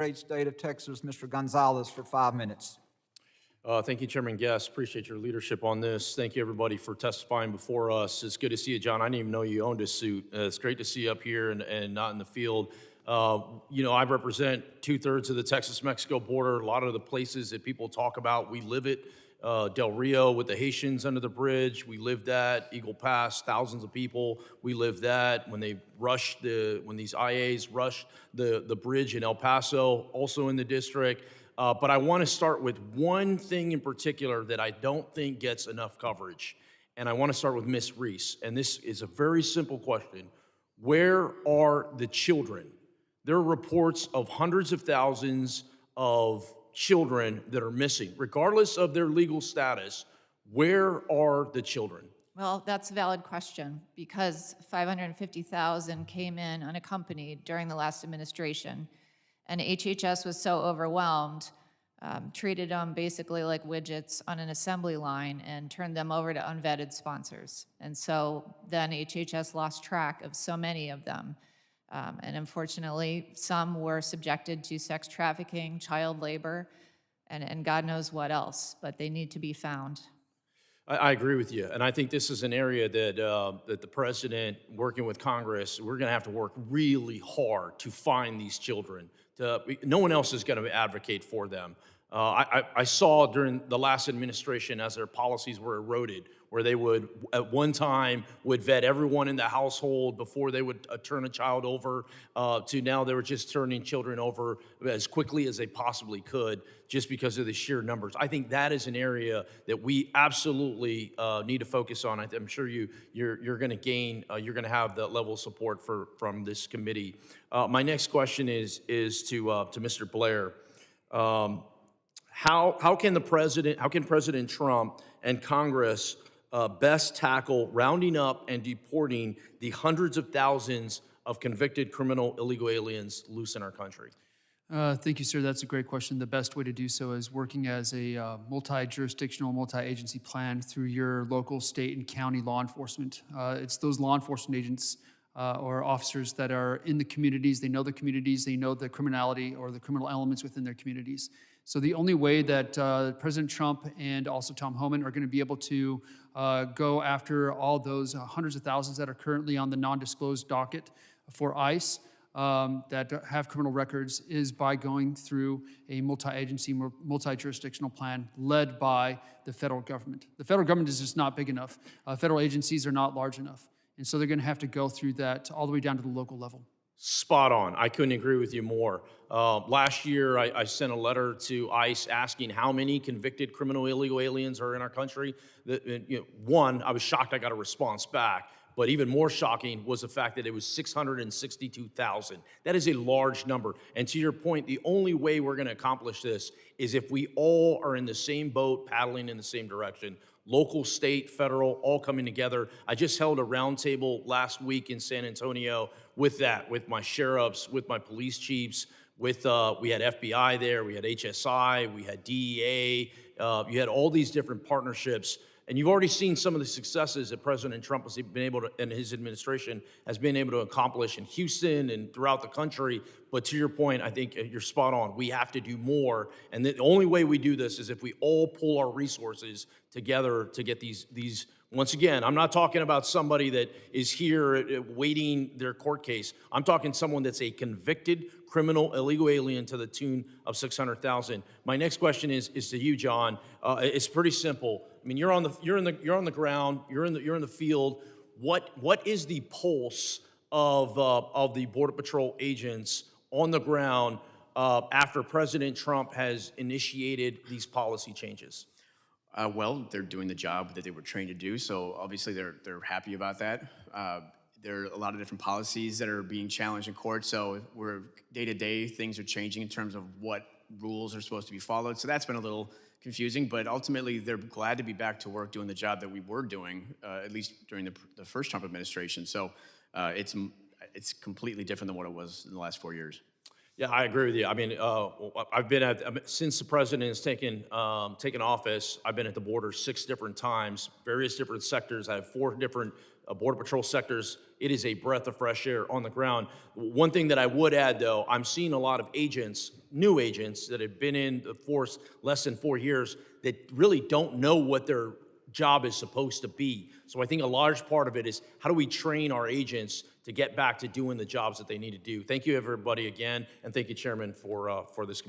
Great state of Texas, Mr. Gonzales, for 5 minutes. Thank you, Chairman Guest. Appreciate your leadership on this. Thank you, everybody, for testifying before us. It's good to see you, John. I didn't even know you owned a suit. It's great to see you up here and not in the field. I represent 2/3 of the Texas-Mexico border. A lot of the places that people talk about, we live it. Del Rio with the Haitians under the bridge, we lived that. Eagle Pass, thousands of people, we lived that. When these IAs rushed the bridge in El Paso, also in the district. But I want to start with one thing in particular that I don't think gets enough coverage. And I want to start with Ms. Reese. And this is a very simple question. Where are the children? There are reports of hundreds of thousands of children that are missing. Regardless of their legal status, where are the children? Well, that's a valid question because 550,000 came in unaccompanied during the last administration. And HHS was so overwhelmed, treated them basically like widgets on an assembly line and turned them over to unvetted sponsors. And so then HHS lost track of so many of them. And unfortunately, some were subjected to sex trafficking, child labor, and God knows what else, but they need to be found. I agree with you, and I think this is an area that the president, working with Congress, we're going to have to work really hard to find these children. No one else is going to advocate for them. I saw during the last administration as their policies were eroded, where they would, at one time, would vet everyone in the household before they would turn a child over, to now they were just turning children over as quickly as they possibly could, just because of the sheer numbers. I think that is an area that we absolutely need to focus on. I'm sure you're going to gain, you're going to have the level of support from this committee. My next question is to Mr. Blair. How can President Trump and Congress best tackle rounding up and deporting the hundreds of thousands of convicted criminal illegal aliens loose in our country? Thank you, sir. That's a great question. The best way to do so is working as a multi-jurisdictional, multi-agency plan through your local, state, and county law enforcement. It's those law enforcement agents or officers that are in the communities. They know the communities. They know the criminality or the criminal elements within their communities. So the only way that President Trump and also Tom Homan are going to be able to go after all those hundreds of thousands that are currently on the non-disclosed docket for ICE that have criminal records is by going through a multi-agency, multi-jurisdictional plan led by the federal government. The federal government is just not big enough. Federal agencies are not large enough. And so they're going to have to go through that all the way down to the local level. Spot on. I couldn't agree with you more. Last year, I sent a letter to ICE asking how many convicted criminal illegal aliens are in our country. One, I was shocked I got a response back. But even more shocking was the fact that it was 662,000. That is a large number. And to your point, the only way we're going to accomplish this is if we all are in the same boat, paddling in the same direction. Local, state, federal, all coming together. I just held a roundtable last week in San Antonio with my sheriffs, with my police chiefs, we had FBI there, we had HSI, we had DEA, you had all these different partnerships. And you've already seen some of the successes that President Trump has been able to, and his administration has been able to accomplish in Houston and throughout the country. But to your point, I think you're spot on. We have to do more. And the only way we do this is if we all pull our resources together to get these. Once again, I'm not talking about somebody that is here waiting their court case. I'm talking someone that's a convicted criminal illegal alien to the tune of 600,000. My next question is to you, John. It's pretty simple. I mean, you're on the ground, you're in the field. What is the pulse of the Border Patrol agents on the ground after President Trump has initiated these policy changes? Well, they're doing the job that they were trained to do, so obviously they're happy about that. There are a lot of different policies that are being challenged in court, so we're day-to-day, things are changing in terms of what rules are supposed to be followed, so that's been a little confusing, but ultimately they're glad to be back to work doing the job that we were doing, at least during the first Trump administration. So it's completely different than what it was in the last 4 years. Yeah, I agree with you. I mean, since the president has taken office, I've been at the border 6 different times, various different sectors. I have 4 different Border Patrol sectors. It is a breath of fresh air on the ground. One thing that I would add, though, I'm seeing a lot of agents new agents that have been in the force less than 4 years that really don't know what their job is supposed to be. So I think a large part of it is how do we train our agents to get back to doing the jobs that they need to do? Thank you, everybody, again, and thank you, Chairman, for this